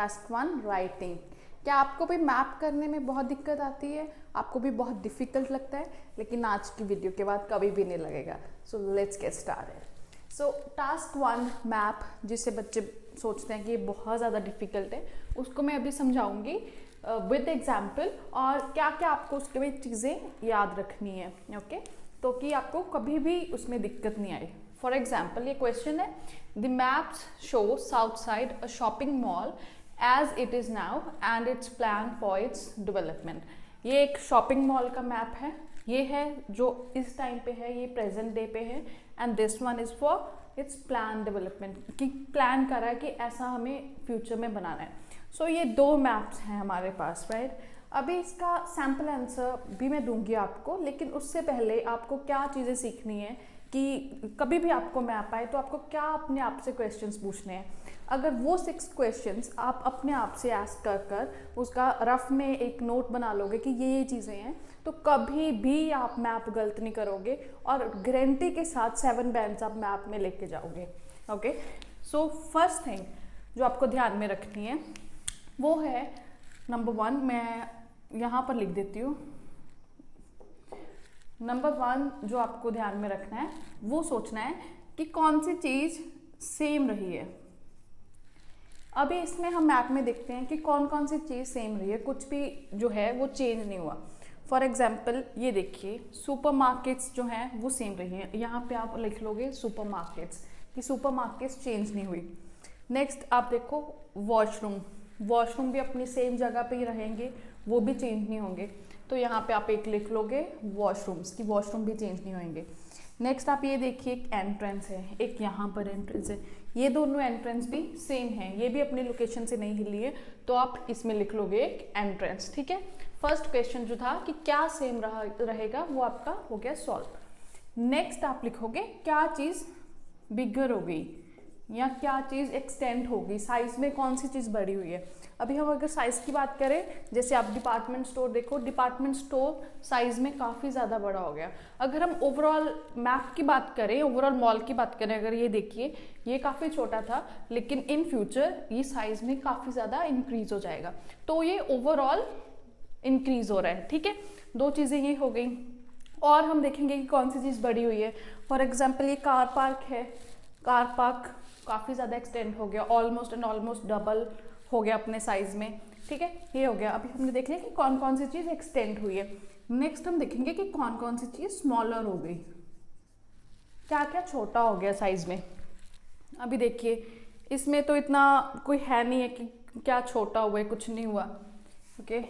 Task 1 writing. क्या आपको भी मैप करने में बहुत दिक्कत आती है, आपको भी बहुत डिफिकल्ट लगता है? लेकिन आज की वीडियो के बाद कभी भी नहीं लगेगा। So let's get started. So task 1 map, जिसे बच्चे सोचते हैं कि ये बहुत ज़्यादा डिफिकल्ट है, उसको मैं अभी समझाऊंगी विद एग्जाम्पल, और क्या क्या आपको उसके में चीज़ें याद रखनी है, ओके, तो कि आपको कभी भी उसमें दिक्कत नहीं आए। फॉर एग्जाम्पल ये क्वेश्चन है, the maps show south side a shopping mall as it is now and its plan for its development. ये एक शॉपिंग मॉल का मैप है, ये है जो इस टाइम पे है, ये प्रेजेंट डे पे है, and this one is for its plan development, कि प्लान कर रहा है कि ऐसा हमें फ्यूचर में बनाना है। सो ये दो मैप्स हैं हमारे पास, राइट। अभी इसका सैम्पल आंसर भी मैं दूंगी आपको, लेकिन उससे पहले आपको क्या चीज़ें सीखनी है कि कभी भी आपको मैप आए तो आपको क्या अपने आप से क्वेश्चंस पूछने हैं। अगर वो 6 क्वेश्चंस आप अपने आप से आस्क कर कर उसका रफ में एक नोट बना लोगे कि ये चीज़ें हैं, तो कभी भी आप मैप गलत नहीं करोगे और गारंटी के साथ 7 बैंड्स आप मैप में लेके जाओगे। ओके, सो फर्स्ट थिंग जो आपको ध्यान में रखनी है वो है नंबर 1, मैं यहाँ पर लिख देती हूँ। नंबर 1 जो आपको ध्यान में रखना है वो सोचना है कि कौन सी चीज़ सेम रही है। अभी इसमें हम मैप में देखते हैं कि कौन कौन सी चीज़ सेम रही है, कुछ भी जो है वो चेंज नहीं हुआ। फॉर एग्जाम्पल ये देखिए, सुपरमार्केट्स जो हैं वो सेम रही हैं। यहाँ पे आप लिख लोगे सुपरमार्केट्स, कि सुपरमार्केट्स चेंज नहीं हुई। नेक्स्ट आप देखो वॉशरूम, वॉशरूम भी अपनी सेम जगह पे ही रहेंगे, वो भी चेंज नहीं होंगे। तो यहाँ पे आप एक लिख लोगे वॉशरूम्स, की वॉशरूम भी चेंज नहीं होंगे। नेक्स्ट आप ये देखिए, एक एंट्रेंस है, एक यहाँ पर एंट्रेंस है, ये दोनों एंट्रेंस भी सेम है, ये भी अपनी लोकेशन से नहीं हिली है, तो आप इसमें लिख लोगे एक एंट्रेंस। ठीक है, फर्स्ट क्वेश्चन जो था कि क्या सेम रहेगा वो आपका हो गया सॉल्व। नेक्स्ट आप लिखोगे क्या चीज़ बिगर हो गई या क्या चीज़ एक्सटेंड होगी, साइज में कौन सी चीज़ बढ़ी हुई है। अभी हम अगर साइज की बात करें, जैसे आप डिपार्टमेंट स्टोर देखो, डिपार्टमेंट स्टोर साइज में काफ़ी ज़्यादा बड़ा हो गया। अगर हम ओवरऑल मैप की बात करें, ओवरऑल मॉल की बात करें, अगर ये देखिए ये काफ़ी छोटा था, लेकिन इन फ्यूचर ये साइज में काफ़ी ज़्यादा इंक्रीज हो जाएगा, तो ये ओवरऑल इंक्रीज हो रहा है। ठीक है, दो चीज़ें ये हो गई। और हम देखेंगे कि कौन सी चीज़ बढ़ी हुई है। फॉर एग्जाम्पल ये कार पार्क है, कार पार्क काफ़ी ज़्यादा एक्सटेंड हो गया, ऑलमोस्ट एंड ऑलमोस्ट डबल हो गया अपने साइज में। ठीक है, ये हो गया। अभी हमने देख लिया कि कौन कौन सी चीज़ एक्सटेंड हुई है। नेक्स्ट हम देखेंगे कि कौन कौन सी चीज़ स्मॉलर हो गई, क्या क्या छोटा हो गया साइज में। अभी देखिए इसमें तो इतना कोई है नहीं है कि क्या छोटा हुआ है, कुछ नहीं हुआ। ओके,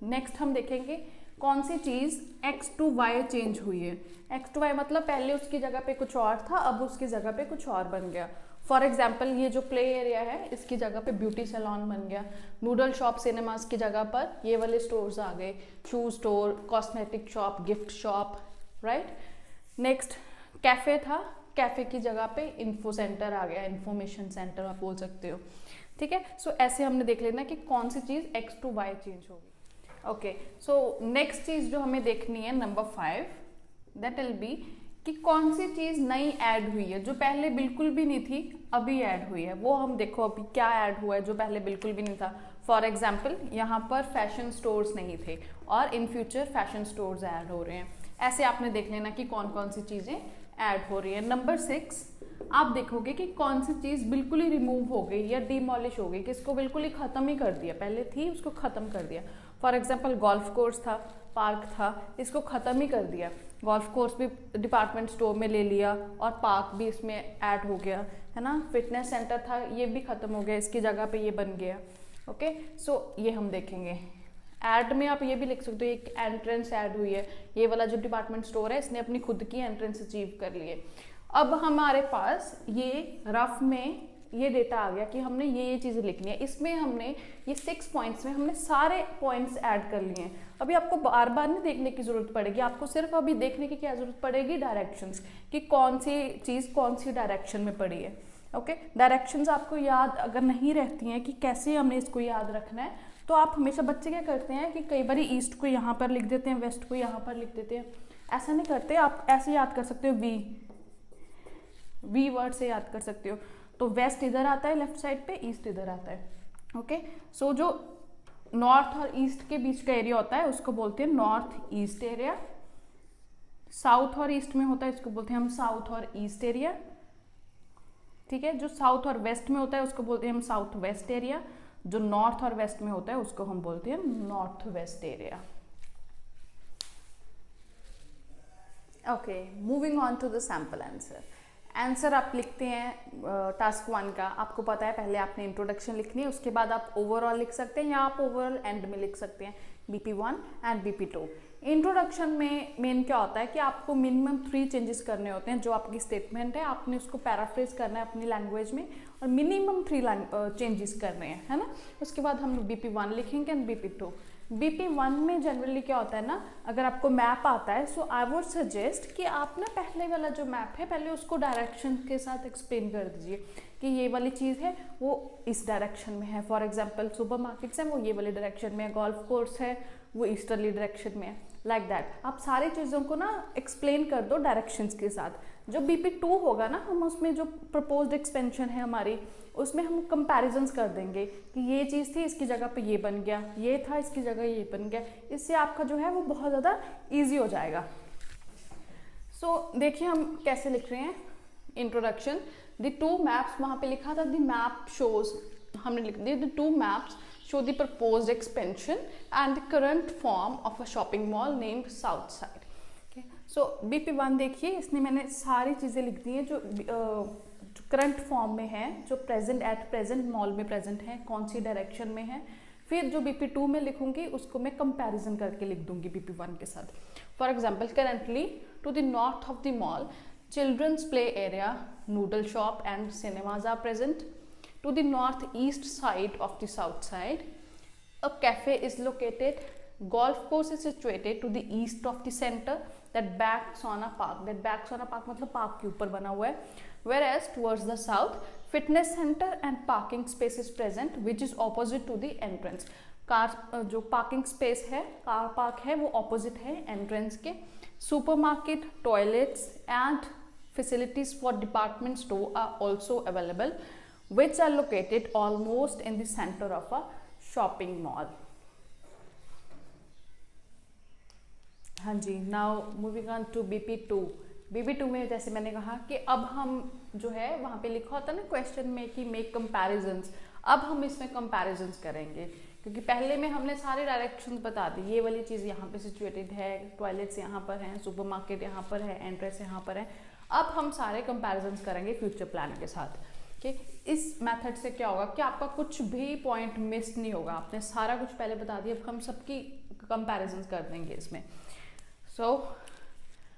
नेक्स्ट हम देखेंगे कौन सी चीज़ x to y चेंज हुई है। x to y मतलब पहले उसकी जगह पे कुछ और था, अब उसकी जगह पे कुछ और बन गया। फॉर एग्जाम्पल ये जो प्ले एरिया है, इसकी जगह पे ब्यूटी सैलून बन गया। नूडल शॉप सिनेमास की जगह पर ये वाले स्टोर्स आ गए, shoe store, cosmetic shop, gift shop, right. Next cafe था, कैफ़े की जगह पे इन्फो सेंटर आ गया, इन्फॉर्मेशन सेंटर आप बोल सकते हो। ठीक है, सो ऐसे हमने देख लेना कि कौन सी चीज़ x to y चेंज होगी। ओके, सो नेक्स्ट चीज़ जो हमें देखनी है नंबर 5, दैट विल बी कि कौन सी चीज़ नई ऐड हुई है, जो पहले बिल्कुल भी नहीं थी अभी ऐड हुई है। वो हम देखो अभी क्या ऐड हुआ है जो पहले बिल्कुल भी नहीं था। फॉर एग्जाम्पल यहाँ पर फैशन स्टोर्स नहीं थे और in future fashion stores add हो रहे हैं। ऐसे आपने देख लेना कि कौन कौन सी चीज़ें ऐड हो रही है। नंबर 6 आप देखोगे कि कौन सी चीज़ बिल्कुल ही रिमूव हो गई या डिमोलिश हो गई, कि इसको बिल्कुल ही ख़त्म ही कर दिया, पहले थी उसको ख़त्म कर दिया। फॉर एग्जाम्पल गोल्फ कोर्स था, पार्क था, इसको ख़त्म ही कर दिया। गोल्फ कोर्स भी डिपार्टमेंट स्टोर में ले लिया और पार्क भी इसमें ऐड हो गया, है ना। फिटनेस सेंटर था, ये भी ख़त्म हो गया, इसकी जगह पे ये बन गया। ओके, सो ये हम देखेंगे। ऐड में आप ये भी लिख सकते हो, एक एंट्रेंस ऐड हुई है, ये वाला जो डिपार्टमेंट स्टोर है इसने अपनी खुद की एंट्रेंस अचीव कर ली है। अब हमारे पास ये रफ में ये डेटा आ गया कि हमने ये चीज़ें लिखनी है। इसमें हमने ये 6 पॉइंट्स में हमने सारे पॉइंट्स ऐड कर लिए हैं। अभी आपको बार बार नहीं देखने की ज़रूरत पड़ेगी, आपको सिर्फ अभी देखने की क्या ज़रूरत पड़ेगी, डायरेक्शंस, कि कौन सी चीज़ कौन सी डायरेक्शन में पड़ी है। ओके, डायरेक्शंस आपको याद अगर नहीं रहती हैं कि कैसे हमने इसको याद रखना है, तो आप हमेशा, बच्चे क्या करते हैं कि कई बार ईस्ट को यहाँ पर लिख देते हैं, वेस्ट को यहाँ पर लिख देते हैं। ऐसा नहीं करते, आप ऐसे याद कर सकते हो, वी वर्ड से याद कर सकते हो। तो वेस्ट इधर आता है लेफ्ट साइड पे, ईस्ट इधर आता है। ओके, सो जो नॉर्थ और ईस्ट के बीच का एरिया होता है उसको बोलते हैं नॉर्थ ईस्ट एरिया। साउथ और ईस्ट में होता है इसको बोलते हैं हम साउथ और ईस्ट एरिया। ठीक है, जो साउथ और वेस्ट में होता है उसको बोलते हैं हम साउथ वेस्ट एरिया। जो नॉर्थ और वेस्ट में होता है उसको हम बोलते हैं north west area. Okay, moving on to the sample answer. Answer आप लिखते हैं टास्क 1 का, आपको पता है पहले आपने इंट्रोडक्शन लिखनी है, उसके बाद आप ओवरऑल लिख सकते हैं या आप ओवरऑल एंड में लिख सकते हैं BP1 एंड BP2। इंट्रोडक्शन में मेन क्या होता है कि आपको मिनिमम 3 चेंजेस करने होते हैं। जो आपकी स्टेटमेंट है आपने उसको पैराफ्रेज करना है अपनी लैंग्वेज में और मिनिमम 3 चेंजेस करने हैं, है ना। उसके बाद हम BP1 लिखेंगे एंड BP2। BP1 में जनरली क्या होता है ना, अगर आपको मैप आता है सो आई वुड सजेस्ट कि आप ना पहले वाला जो मैप है पहले उसको डायरेक्शन के साथ एक्सप्लेन कर दीजिए कि ये वाली चीज़ है वो इस डायरेक्शन में है। फॉर एग्जांपल सुपरमार्केट्स हैं वो ये वाली डायरेक्शन में है, गोल्फ कोर्स है वो ईस्टर्ली डायरेक्शन में है, लाइक दैट। आप सारी चीज़ों को ना एक्सप्लेन कर दो डायरेक्शंस के साथ। जो BP2 होगा ना, हम उसमें जो प्रपोज्ड एक्सपेंशन है हमारी उसमें हम कंपैरिजंस कर देंगे कि ये चीज़ थी इसकी जगह पे ये बन गया, ये था इसकी जगह ये बन गया। इससे आपका जो है वो बहुत ज़्यादा ईजी हो जाएगा। सो देखिए हम कैसे लिख रहे हैं इंट्रोडक्शन। द 2 मैप्स, वहाँ पे लिखा था द मैप शोज, हमने लिख दिया the 2 maps show the proposed expansion and the current form of a shopping mall named South Side। Okay, so BP1 देखिए इसमें मैंने सारी चीज़ें लिख दी हैं जो करंट फॉर्म में है, जो प्रेजेंट मॉल में प्रेजेंट है, कौन सी डायरेक्शन में है। फिर जो BP2 में लिखूंगी उसको मैं कंपैरिजन करके लिख दूंगी BP1 के साथ। For example, currently to the north of the mall children's play area, noodle shop and cinemas are present. To the northeast side of the south side, a cafe is located. Golf course is situated to the east of the center that backs on a park. That backs on a park मतलब park के ऊपर बना हुआ है। Whereas towards the south, fitness center and parking space is present, which is opposite to the entrance. Car जो parking space है, car park है, वो ऑपोजिट है एंट्रेंस के। Supermarket, toilets and facilities for department store are also available, which are located almost in the center of a shopping mall। हाँ जी, now moving on to BP2। BP2 में जैसे मैंने कहा कि अब हम जो है वहाँ पे लिखा होता है ना क्वेश्चन में कि मेक कंपैरिजंस, अब हम इसमें कंपैरिजंस करेंगे क्योंकि पहले में हमने सारे डायरेक्शंस बता दी। ये वाली चीज़ यहाँ पे सिचुएटेड है, टॉयलेट्स यहाँ पर हैं, सुपरमार्केट यहाँ पर है, एंट्रेंस यहाँ पर है। अब हम सारे कंपैरिजंस करेंगे फ्यूचर प्लान के साथ। कि इस मेथड से क्या होगा कि आपका कुछ भी पॉइंट मिस नहीं होगा, आपने सारा कुछ पहले बता दिया, अब हम सबकी कंपैरिजंस कर देंगे इसमें। So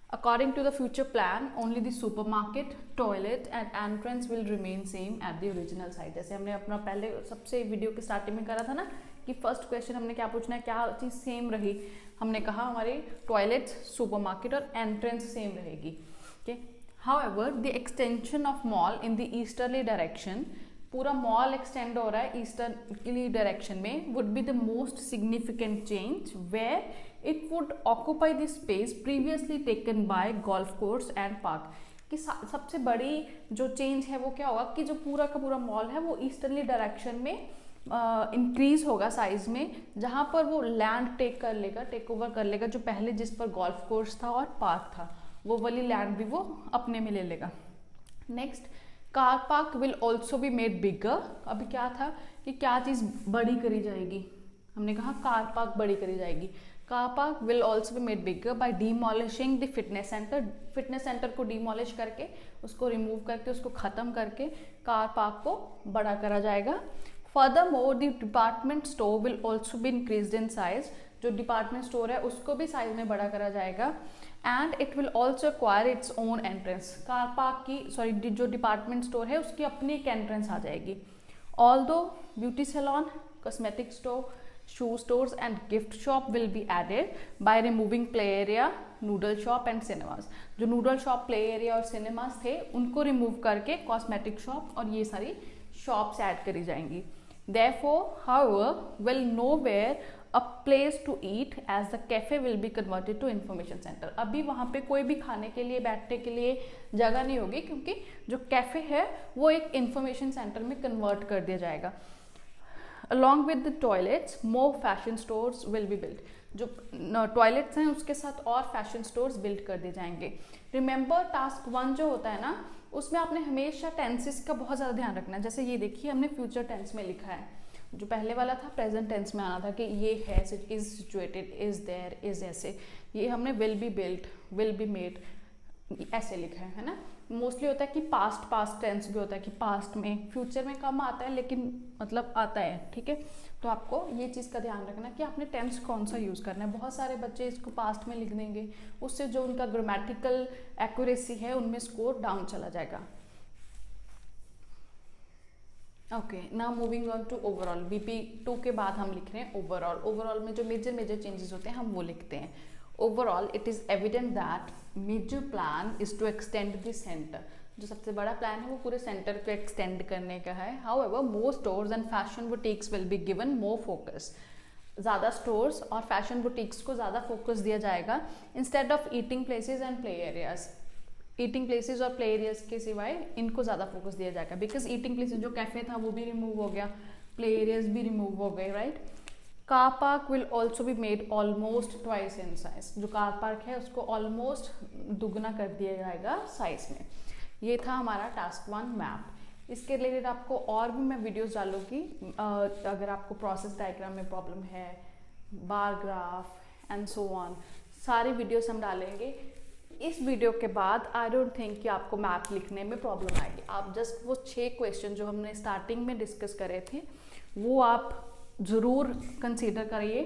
according to the future plan only the supermarket, toilet and entrance will remain same at the original site. जैसे हमने अपना पहले सबसे वीडियो के स्टार्टिंग में करा था ना कि फर्स्ट क्वेश्चन हमने क्या पूछना है, क्या चीज़ सेम रही। हमने कहा हमारी टॉयलेट, सुपरमार्केट और एंट्रेंस सेम रहेगी। Okay, However, the extension of mall in the easterly direction, पूरा मॉल एक्सटेंड हो रहा है ईस्टर्ली डायरेक्शन में, would be the most significant change where it would occupy the space previously taken by golf course and park। कि सबसे बड़ी जो change है वो क्या होगा कि जो पूरा का पूरा मॉल है वो ईस्टर्ली डायरेक्शन में इंक्रीज होगा साइज में, जहाँ पर वो लैंड टेक ओवर कर लेगा जो पहले जिस पर गोल्फ कोर्स था और पार्क था, वो वाली लैंड भी वो अपने में ले लेगा। Next, car park will also be made bigger. अभी क्या था कि क्या चीज़ बड़ी करी जाएगी, हमने कहा कार पार्क बड़ी करी जाएगी। Car park will also be made bigger by demolishing the fitness centre. Fitness centre को डिमोलिश करके, उसको रिमूव करके, उसको ख़त्म करके कार पार्क को बड़ा करा जाएगा। Furthermore the department store will also be increased in size. जो डिपार्टमेंट स्टोर है उसको भी साइज में बड़ा करा जाएगा। And it will also acquire its own entrance. Car park की जो डिपार्टमेंट स्टोर है उसकी अपनी एक एंट्रेंस आ जाएगी। Although beauty salon, cosmetic store, shoe stores and gift shop will be added by removing play area, noodle shop and cinemas. जो noodle shop, play area और सिनेमाज थे उनको रिमूव करके कॉस्मेटिक शॉप और ये सारी शॉप्स ऐड करी जाएंगी। Therefore, however, will nowhere a place to eat as the cafe will be converted to information center। अभी वहाँ पे कोई भी खाने के लिए, बैठने के लिए जगह नहीं होगी क्योंकि जो कैफे है वो एक इंफॉर्मेशन सेंटर में कन्वर्ट कर दिया जाएगा। Along with the toilets more fashion stores will be build, जो टॉयलेट्स हैं उसके साथ और फैशन स्टोर्स बिल्ड कर दिए जाएंगे। रिमेंबर टास्क 1 जो होता है ना, उसमें आपने हमेशा टेंसेस का बहुत ज़्यादा ध्यान रखना है। जैसे ये देखिए हमने फ्यूचर टेंस में लिखा है, जो पहले वाला था प्रेजेंट टेंस में आना था कि ये है, is situated, is there, is ऐसे। ये हमने will be built, will be made ऐसे लिखा है ना। मोस्टली होता है कि पास्ट टेंस भी होता है कि पास्ट में, फ्यूचर में कम आता है लेकिन मतलब आता है, ठीक है। तो आपको ये चीज़ का ध्यान रखना कि आपने टेंस कौन सा यूज़ करना है। बहुत सारे बच्चे इसको पास्ट में लिख देंगे, उससे जो उनका ग्रामेटिकल एक्यूरेसी है उनमें स्कोर डाउन चला जाएगा। Okay, now moving on to overall. BP2 के बाद हम लिख रहे हैं ओवरऑल। ओवरऑल में जो मेजर चेंजेस होते हैं हम वो लिखते हैं। Overall it is evident that major plan is to extend the centre. जो सबसे बड़ा प्लान है वो पूरे सेंटर को एक्सटेंड करने का है। However more stores and fashion boutiques will be given more focus. ज़्यादा स्टोर्स और फैशन बुटीक्स को ज़्यादा फोकस दिया जाएगा instead of eating places and play areas. Eating places और प्ले एरियाज के सिवाय इनको ज़्यादा फोकस दिया जाएगा, बिकॉज ईटिंग प्लेसेस जो कैफे था वो भी रिमूव हो गया, प्ले एरियाज भी रिमूव हो गए, right. Car park will also be made almost twice in size. जो कार पार्क है उसको ऑलमोस्ट दुगना कर दिया जाएगा साइज में। ये था हमारा टास्क 1 मैप। इसके रिलेटेड आपको और भी मैं वीडियोस डालूंगी। अगर आपको प्रोसेस डायग्राम में प्रॉब्लम है, bar graph and so on, सारी वीडियोस हम डालेंगे। इस वीडियो के बाद आई डोंट थिंक कि आपको मैप लिखने में प्रॉब्लम आएगी। आप जस्ट वो 6 क्वेश्चन जो हमने स्टार्टिंग में डिस्कस करे थे वो आप ज़रूर कंसीडर करिए।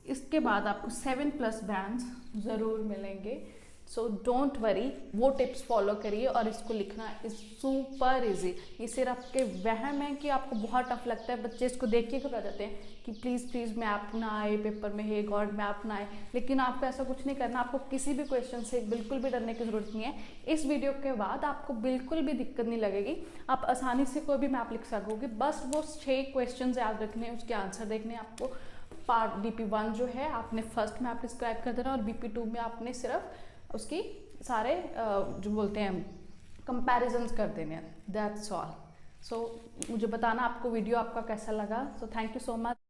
इसके बाद आपको 7+ बैंड्स ज़रूर मिलेंगे। सो डोंट वरी, वो टिप्स फॉलो करिए और इसको लिखना इज सुपर इजी। ये सिर्फ आपके वहम है कि आपको बहुत टफ लगता है, बच्चे इसको देख के घबरा जाते हैं कि प्लीज़ मैप ना आए पेपर में, हे गॉड मैप ना आए। लेकिन आपको ऐसा कुछ नहीं करना, आपको किसी भी क्वेश्चन से बिल्कुल भी डरने की जरूरत नहीं है। इस वीडियो के बाद आपको बिल्कुल भी दिक्कत नहीं लगेगी, आप आसानी से कोई भी मैप लिख सकोगे। बस वो 6 क्वेश्चन याद रखने हैं, उसके आंसर देखने हैं आपको। पार्ट BP1 जो है आपने फर्स्ट मैप डिस्क्राइब कर देना और BP2 में आपने सिर्फ उसकी सारे जो बोलते हैं कंपैरिजन्स कर देने हैं। That's all. सो मुझे बताना आपको वीडियो आपका कैसा लगा। So thank you so much.